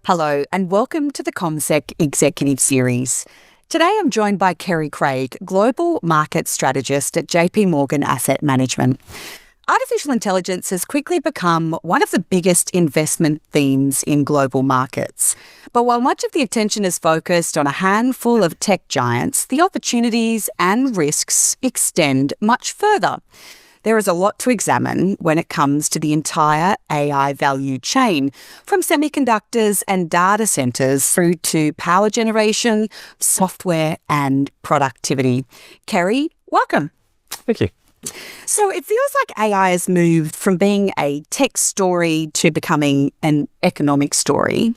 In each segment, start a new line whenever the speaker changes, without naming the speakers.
Hello, and welcome to the CommSec Executive Series. Today I'm joined by Kerry Craig, Global Market Strategist at JP Morgan Asset Management. Artificial intelligence has quickly become one of the biggest investment themes in global markets. But while much of the attention is focused on a handful of tech giants, the opportunities and risks extend much further. There is a lot to examine when it comes to the entire AI value chain, from semiconductors and data centres through to power generation, software and productivity. Kerry, welcome.
Thank you.
So it feels like AI has moved from being a tech story to becoming an economic story.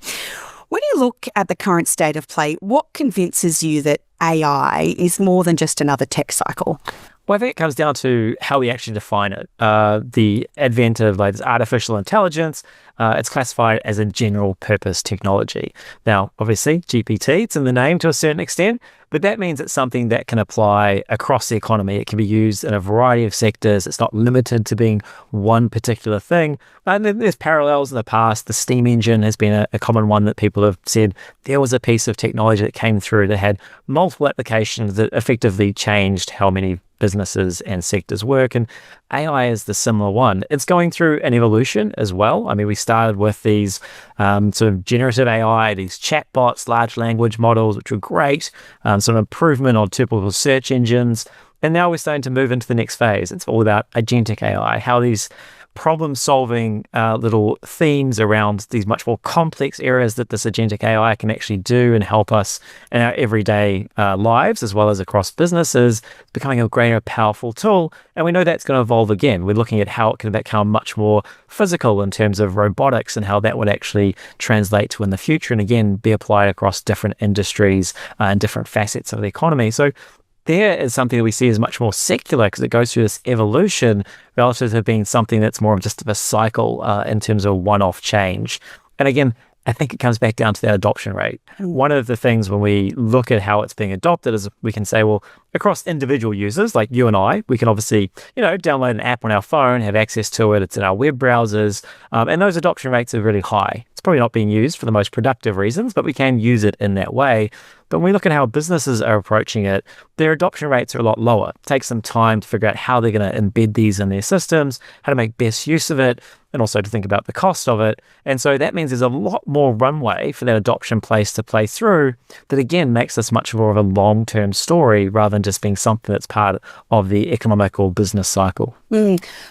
When you look at the current state of play, what convinces you that AI is more than just another tech cycle?
Well, I think it comes down to how we actually define it. The advent of this artificial intelligence, it's classified as a general purpose technology. Now, obviously, GPT, it's in the name to a certain extent, but that means it's something that can apply across the economy. It can be used in a variety of sectors. It's not limited to being one particular thing. And then there's parallels in the past. The steam engine has been a common one that people have said there was a piece of technology that came through that had multiple applications that effectively changed how many businesses and sectors work, and AI is the similar one. It's going through an evolution as well. I mean, we started with these sort of generative AI, these chatbots, large language models, which were great, sort of improvement on typical search engines, and now we're starting to move into the next phase. It's all about agentic AI, how these problem-solving little themes around these much more complex areas that this agentic AI can actually do and help us in our everyday lives, as well as across businesses, becoming a greater, powerful tool. And we know that's going to evolve again. We're looking at how it can become much more physical in terms of robotics and how that would actually translate to in the future, and again, be applied across different industries and different facets of the economy. So there is something that we see as much more secular because it goes through this evolution relative to being something that's more of just of a cycle in terms of one-off change. And again, I think it comes back down to that adoption rate. One of the things when we look at how it's being adopted is we can say, well, across individual users like you and I, we can obviously, download an app on our phone, have access to it. It's in our web browsers, and those adoption rates are really high. It's probably not being used for the most productive reasons, but we can use it in that way. But when we look at how businesses are approaching it, their adoption rates are a lot lower. It takes some time to figure out how they're going to embed these in their systems, how to make best use of it, and also to think about the cost of it. And so that means there's a lot more runway for that adoption place to play through that, again, makes this much more of a long-term story rather than just being something that's part of the economic or business cycle.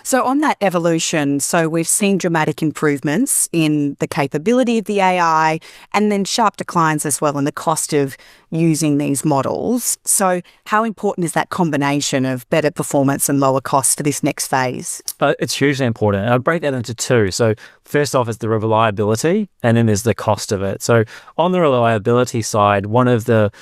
So on that evolution, so we've seen dramatic improvements in the capability of the AI and then sharp declines as well in the cost of using these models. So how important is that combination of better performance and lower costs for this next phase?
It's hugely important. I'd break that into two. So first off is the reliability, and then there's the cost of it. So on the reliability side, one of the,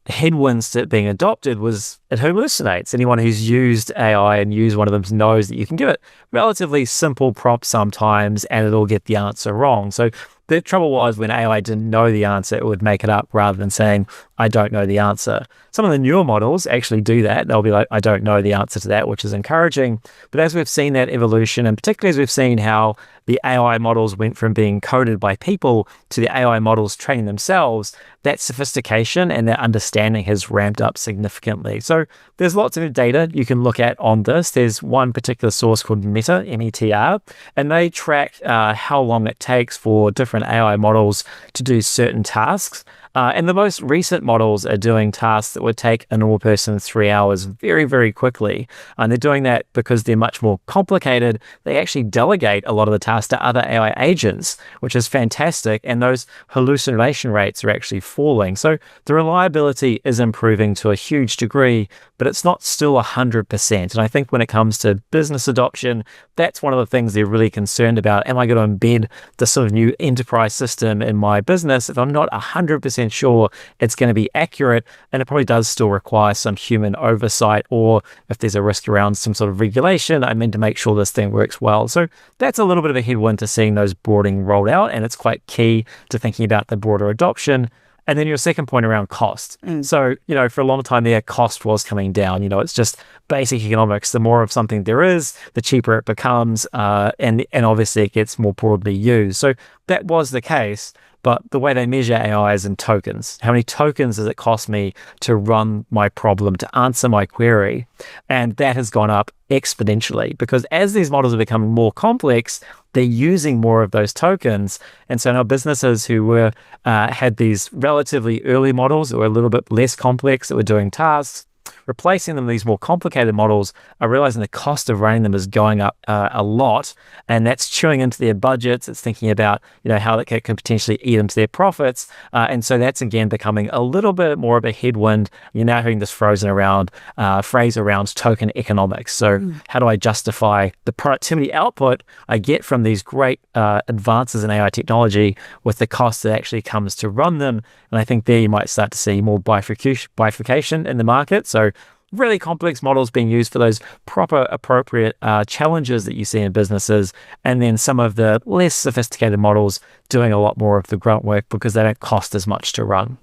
headwinds to it being adopted was it hallucinates. Anyone who's used AI and used one of them knows that you can give it relatively simple prompts sometimes and it'll get the answer wrong. So the trouble was when AI didn't know the answer, it would make it up rather than saying, I don't know the answer. Some of the newer models actually do that. They'll be like, I don't know the answer to that, which is encouraging. But as we've seen that evolution, and particularly as we've seen how the AI models went from being coded by people to the AI models training themselves, that sophistication and that understanding has ramped up significantly. So there's lots of data you can look at on this. There's one particular source called Meta, METR, and they track how long it takes for different AI models to do certain tasks. And the most recent models are doing tasks that would take a normal person 3 hours very, very quickly. And they're doing that because they're much more complicated. They actually delegate a lot of the tasks to other AI agents, which is fantastic. And those hallucination rates are actually falling. So the reliability is improving to a huge degree, but it's not still 100%. And I think when it comes to business adoption, that's one of the things they're really concerned about. Am I going to embed this sort of new enterprise system in my business if I'm not 100% sure it's going to be accurate? And it probably does still require some human oversight, or if there's a risk around some sort of regulation, I mean to make sure this thing works well. So that's a little bit of a headwind to seeing those broadening rolled out, and it's quite key to thinking about the broader adoption. And then your second point around cost. So, for a long time there, cost was coming down. It's just basic economics. The more of something there is, the cheaper it becomes, and obviously it gets more broadly used. So that was the case. But the way they measure AI is in tokens. How many tokens does it cost me to run my problem, to answer my query? And that has gone up exponentially, because as these models are becoming more complex, they're using more of those tokens. And so now businesses who had these relatively early models that were a little bit less complex, that were doing tasks, replacing them with these more complicated models, are realizing the cost of running them is going up a lot, and that's chewing into their budgets. It's thinking about how that can potentially eat into their profits, and so that's again becoming a little bit more of a headwind. You're now hearing this phrase around token economics. So how do I justify the productivity output I get from these great advances in AI technology with the cost that actually comes to run them? And I think there you might start to see more bifurcation in the market. So really complex models being used for those proper, appropriate challenges that you see in businesses, and then some of the less sophisticated models doing a lot more of the grunt work because they don't cost as much to run.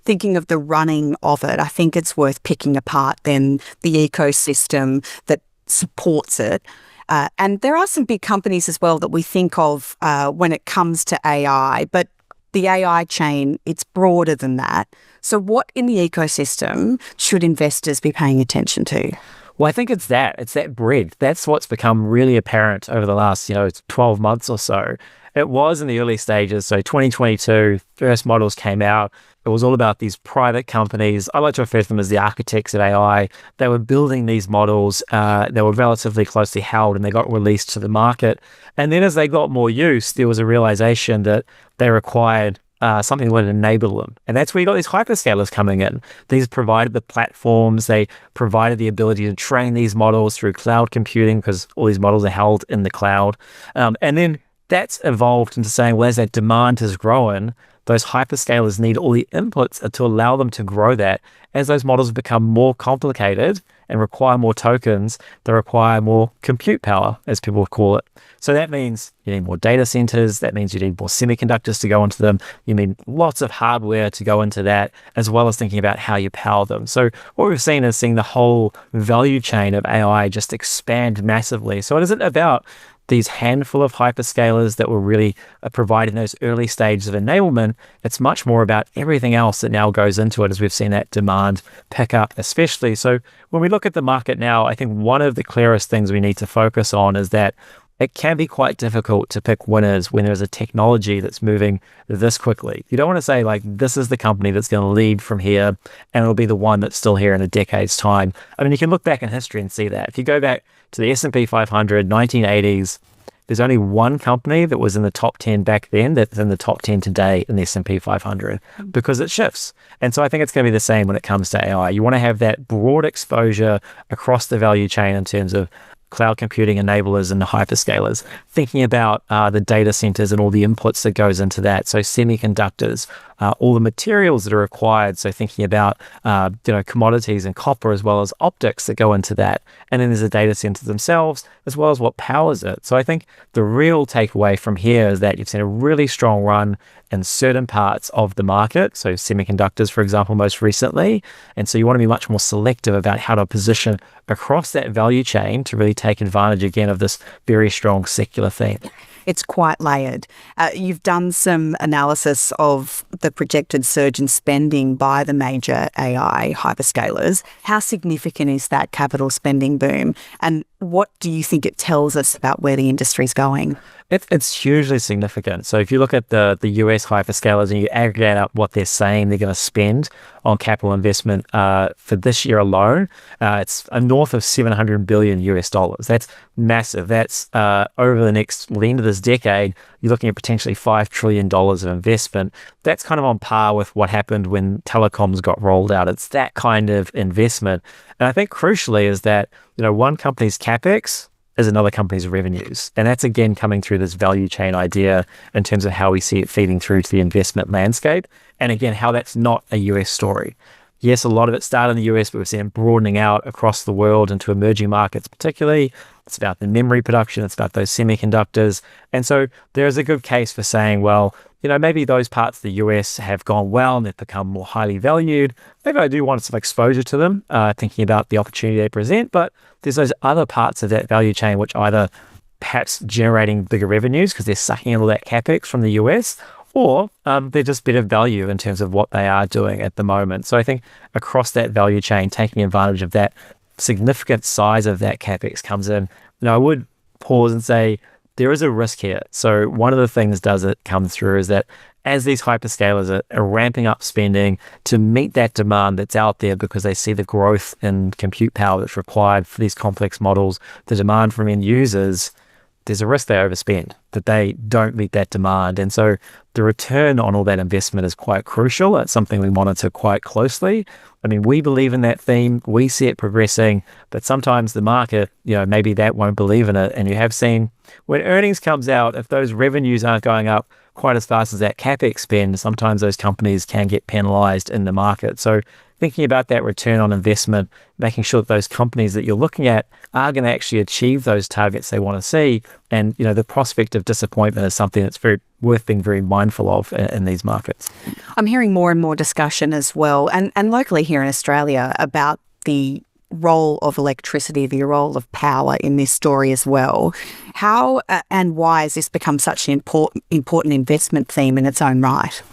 Thinking of the running of it, I think it's worth picking apart then the ecosystem that supports it. And there are some big companies as well that we think of when it comes to AI, but the AI chain, it's broader than that. So what in the ecosystem should investors be paying attention to?
Well, I think it's that breadth. That's what's become really apparent over the last, 12 months or so. It was in the early stages. So 2022, first models came out. It was all about these private companies. I like to refer to them as the architects of AI. They were building these models. They were relatively closely held, and they got released to the market. And then as they got more use, there was a realization that they required something that would enable them. And that's where you got these hyperscalers coming in. These provided the platforms. They provided the ability to train these models through cloud computing, because all these models are held in the cloud. And then that's evolved into saying, well, as that demand has grown, those hyperscalers need all the inputs to allow them to grow that. As those models become more complicated and require more tokens, they require more compute power, as people call it. So that means you need more data centers. That means you need more semiconductors to go into them. You need lots of hardware to go into that, as well as thinking about how you power them. So what we've seen is seeing the whole value chain of AI just expand massively. So it isn't about these handful of hyperscalers that were really providing those early stages of enablement. It's much more about everything else that now goes into it, as we've seen that demand pick up especially. So when we look at the market now, I think one of the clearest things we need to focus on is that it can be quite difficult to pick winners when there's a technology that's moving this quickly. You don't want to say, like, this is the company that's going to lead from here and it'll be the one that's still here in a decade's time. I mean, you can look back in history and see that. If you go back to the S&P 500, 1980s, there's only one company that was in the top 10 back then that's in the top 10 today in the S&P 500, because it shifts. And so I think it's going to be the same when it comes to AI. You want to have that broad exposure across the value chain in terms of cloud computing enablers and the hyperscalers, thinking about the data centers and all the inputs that goes into that. So semiconductors, all the materials that are required. So thinking about, commodities and copper, as well as optics that go into that. And then there's the data centers themselves, as well as what powers it. So I think the real takeaway from here is that you've seen a really strong run in certain parts of the market. So semiconductors, for example, most recently. And so you want to be much more selective about how to position across that value chain to really take advantage again of this very strong secular theme.
It's quite layered. You've done some analysis of the projected surge in spending by the major AI hyperscalers. How significant is that capital spending boom? And what do you think it tells us about where the industry's going?
It's hugely significant. So if you look at the US hyperscalers and you aggregate up what they're saying they're going to spend on capital investment for this year alone, it's north of $700 billion US. That's massive. That's over the end of this decade, you're looking at potentially $5 trillion of investment. That's kind of on par with what happened when telecoms got rolled out. It's that kind of investment. And I think crucially is that, one company's CapEx is another company's revenues. And that's again coming through this value chain idea in terms of how we see it feeding through to the investment landscape. And again, how that's not a US story. yes, a lot of it started in the US, but we've seen it broadening out across the world into emerging markets particularly. It's about the memory production. It's about those semiconductors. And so there's a good case for saying, well, maybe those parts of the US have gone well and they've become more highly valued. Maybe I do want some exposure to them, thinking about the opportunity they present. But there's those other parts of that value chain which either perhaps generating bigger revenues because they're sucking in all that capex from the US, or they're just better value in terms of what they are doing at the moment. So I think across that value chain, taking advantage of that significant size of that capex comes in. I would pause and say there is a risk here. So one of the things does it come through is that as these hyperscalers are ramping up spending to meet that demand that's out there because they see the growth in compute power that's required for these complex models, the demand from end users, there's a risk they overspend, that they don't meet that demand. And so the return on all that investment is quite crucial. It's something we monitor quite closely. We believe in that theme. We see it progressing, but sometimes the market, maybe that won't believe in it. And you have seen when earnings comes out, if those revenues aren't going up quite as fast as that capex spend, sometimes those companies can get penalized in the market. So thinking about that return on investment, making sure that those companies that you're looking at are going to actually achieve those targets they want to see. And, the prospect of disappointment is something that's worth being very mindful of in these markets.
I'm hearing more and more discussion as well, and locally here in Australia, about the role of electricity, the role of power in this story as well. How and why has this become such an important investment theme in its own right?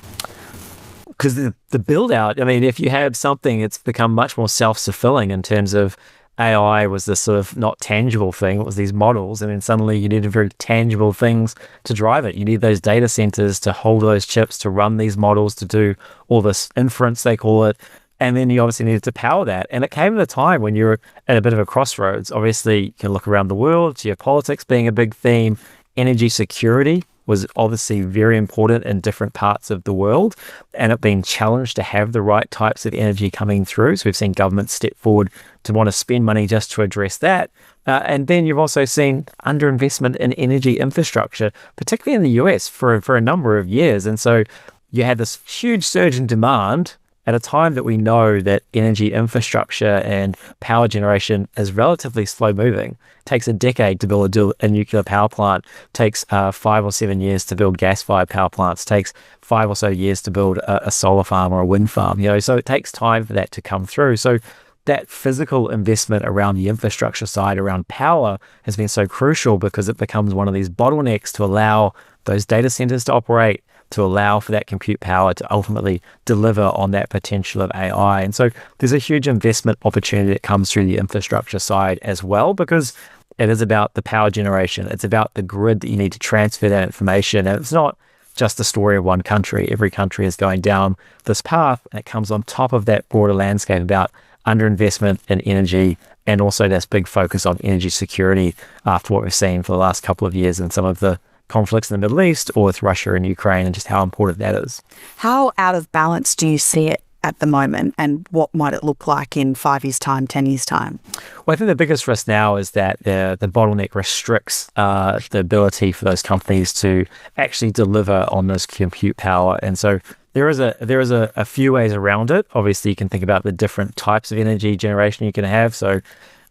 Because the build out, if you have something, it's become much more self-fulfilling in terms of AI was this sort of not tangible thing. It was these models. And then suddenly you needed very tangible things to drive it. You need those data centers to hold those chips, to run these models, to do all this inference, they call it. And then you obviously needed to power that. And it came at a time when you're at a bit of a crossroads. Obviously, you can look around the world, geopolitics being a big theme, energy security was obviously very important in different parts of the world, and it being challenged to have the right types of energy coming through. So we've seen governments step forward to want to spend money just to address that. And then you've also seen underinvestment in energy infrastructure, particularly in the US for a number of years. And so you had this huge surge in demand at a time that we know that energy infrastructure and power generation is relatively slow moving. It takes a decade to build a nuclear power plant. It takes 5 or 7 years to build gas-fired power plants. It takes 5 or so years to build a solar farm or a wind farm. So it takes time for that to come through. So that physical investment around the infrastructure side, around power, has been so crucial because it becomes one of these bottlenecks to allow those data centers to operate, to allow for that compute power to ultimately deliver on that potential of AI. And so there's a huge investment opportunity that comes through the infrastructure side as well, because it is about the power generation. It's about the grid that you need to transfer that information. And it's not just the story of one country. Every country is going down this path, and it comes on top of that broader landscape about underinvestment in energy, and also this big focus on energy security after what we've seen for the last couple of years in some of the conflicts in the Middle East or with Russia and Ukraine, and just how important that is.
How out of balance do you see it at the moment, and what might it look like in 5 years' time, 10 years' time?
Well, I think the biggest risk now is that the bottleneck restricts the ability for those companies to actually deliver on this compute power. And so there is a few ways around it. Obviously, you can think about the different types of energy generation you can have. So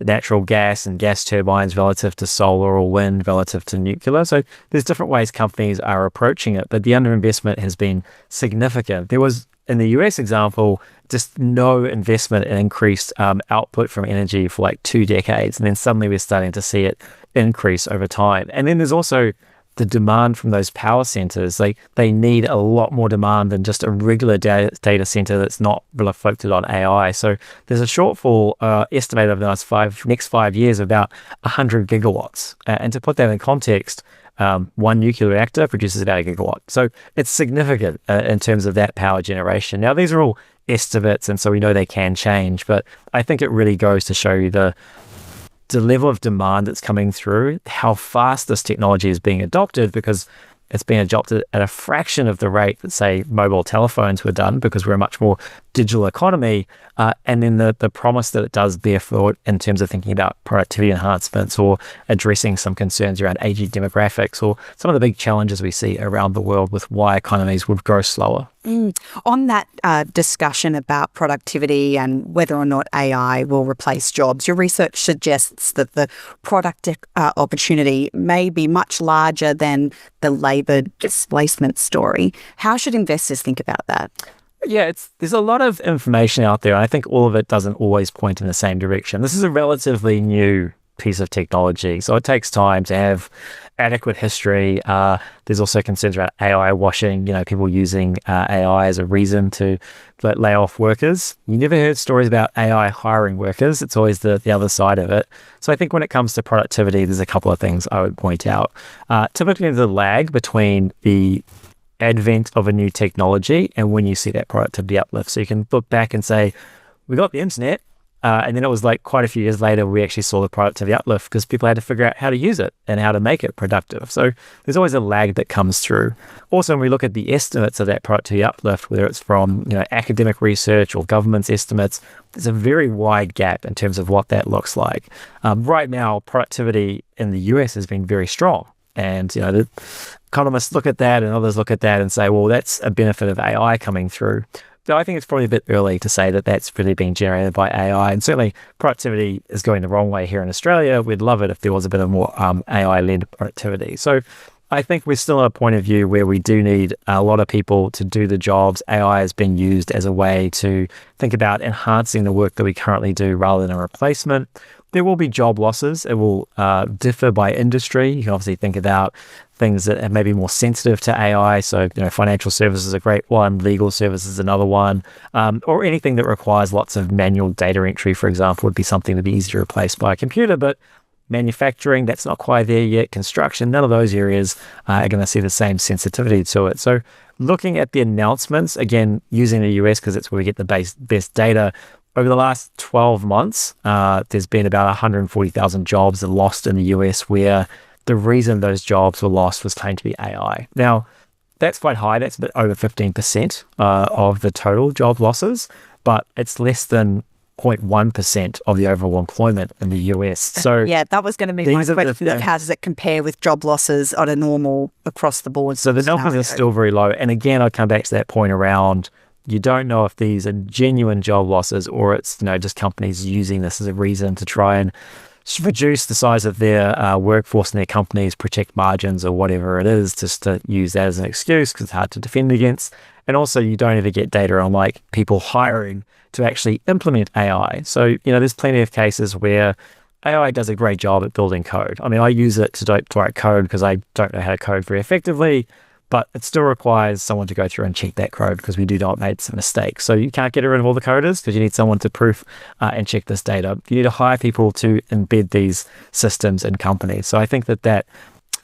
natural gas and gas turbines relative to solar or wind relative to nuclear. So there's different ways companies are approaching it, but the underinvestment has been significant. There was, in the US example, just no investment in increased output from energy for like 2 decades. And then suddenly we're starting to see it increase over time. And then there's also the demand from those power centers. They need a lot more demand than just a regular data center that's not reflected on AI. So there's a shortfall estimated over the next 5 years of about 100 gigawatts. And to put that in context, one nuclear reactor produces about a gigawatt. So it's significant in terms of that power generation. Now, these are all estimates, and so we know they can change, but I think it really goes to show you the level of demand that's coming through, how fast this technology is being adopted, because it's being adopted at a fraction of the rate that, say, mobile telephones were done, because we're a much more digital economy. And then the promise that it does bear fruit in terms of thinking about productivity enhancements or addressing some concerns around aging demographics or some of the big challenges we see around the world with why economies would grow slower.
On that discussion about productivity and whether or not AI will replace jobs, your research suggests that the product opportunity may be much larger than the labour displacement story. How should investors think about that?
Yeah, there's a lot of information out there. And I think all of it doesn't always point in the same direction. This is a relatively new piece of technology, so it takes time to have adequate history. There's also concerns about AI washing, people using AI as a reason to lay off workers. You never heard stories about AI hiring workers. It's always the other side of it. So I think when it comes to productivity, there's a couple of things I would point out. Typically, there's a lag between the advent of a new technology and when you see that productivity uplift. So you can look back and say, we got the internet, and then it was like quite a few years later we actually saw the productivity uplift because people had to figure out how to use it and how to make it productive. So there's always a lag that comes through. Also, when we look at the estimates of that productivity uplift, whether it's from academic research or government's estimates, there's a very wide gap in terms of what that looks like. Right now, productivity in the US has been very strong. And, the economists look at that and others look at that and say, well, that's a benefit of AI coming through. So I think it's probably a bit early to say that that's really being generated by AI. And certainly productivity is going the wrong way here in Australia. We'd love it if there was a bit of more AI-led productivity. So I think we're still at a point of view where we do need a lot of people to do the jobs. AI has been used as a way to think about enhancing the work that we currently do rather than a replacement. There will be job losses. It will differ by industry. You can obviously think about things that are maybe more sensitive to AI. So, financial services is a great one, legal services is another one, or anything that requires lots of manual data entry, for example, would be something to be easy to replace by a computer. But manufacturing, that's not quite there yet. Construction, none of those areas are going to see the same sensitivity to it. So looking at the announcements, again, using the US because it's where we get the best data, over the last 12 months, there's been about 140,000 jobs lost in the US where the reason those jobs were lost was claimed to be AI. Now, that's quite high. That's a bit over 15% of the total job losses, but it's less than 0.1% of the overall employment in the US. So
yeah, that was going to be my question. How does it compare with job losses on a normal across the board?
So the numbers are still very low. And again, I'd come back to that point around you don't know if these are genuine job losses or it's just companies using this as a reason to try and reduce the size of their workforce in their companies, protect margins or whatever it is, just to use that as an excuse because it's hard to defend against. And also you don't ever get data on people hiring to actually implement AI. So, there's plenty of cases where AI does a great job at building code. I mean, I use it to write code because I don't know how to code very effectively, but it still requires someone to go through and check that code because we do not make some mistakes. So you can't get rid of all the coders because you need someone to proof and check this data. You need to hire people to embed these systems in companies. So I think that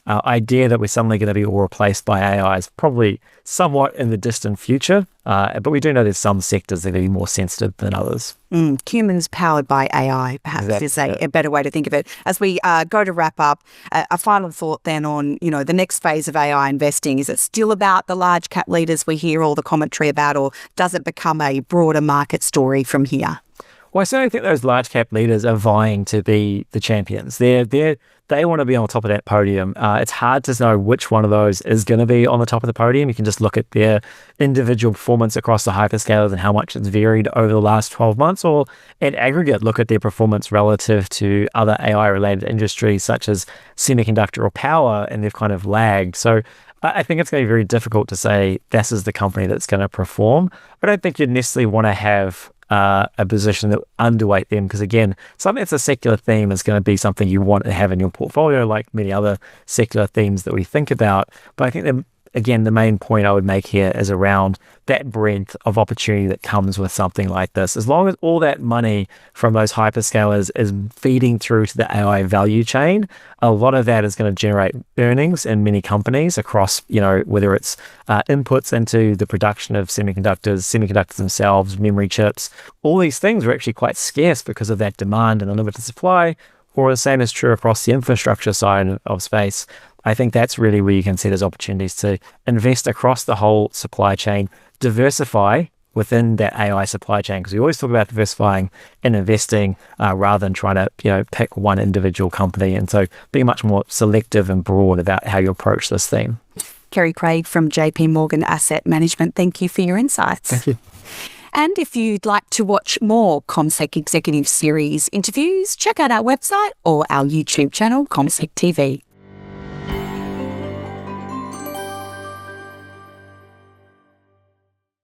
idea that we're suddenly going to be all replaced by AI is probably somewhat in the distant future, but we do know there's some sectors that are going to be more sensitive than others.
Humans powered by AI, perhaps, is a better way to think of it. As we go to wrap up, a final thought then on, the next phase of AI investing. Is it still about the large cap leaders we hear all the commentary about, or does it become a broader market story from here?
Well, I certainly think those large cap leaders are vying to be the champions. They want to be on top of that podium. It's hard to know which one of those is going to be on the top of the podium. You can just look at their individual performance across the hyperscalers and how much it's varied over the last 12 months, or in aggregate, look at their performance relative to other AI-related industries such as semiconductor or power, and they've kind of lagged. So I think it's going to be very difficult to say this is the company that's going to perform. I don't think you'd necessarily want to have a position that underweight them because, again, something that's a secular theme is going to be something you want to have in your portfolio, like many other secular themes that we think about. But I think again, the main point I would make here is around that breadth of opportunity that comes with something like this. As long as all that money from those hyperscalers is feeding through to the AI value chain, a lot of that is going to generate earnings in many companies across, whether it's inputs into the production of semiconductors themselves, memory chips. All these things are actually quite scarce because of that demand and unlimited supply, or the same is true across the infrastructure side of space. I think that's really where you can see there's opportunities to invest across the whole supply chain, diversify within that AI supply chain, because we always talk about diversifying and investing rather than trying to pick one individual company. And so being much more selective and broad about how you approach this theme.
Kerry Craig from JP Morgan Asset Management, thank you for your insights.
Thank you.
And if you'd like to watch more CommSec Executive Series interviews, check out our website or our YouTube channel, CommSec TV.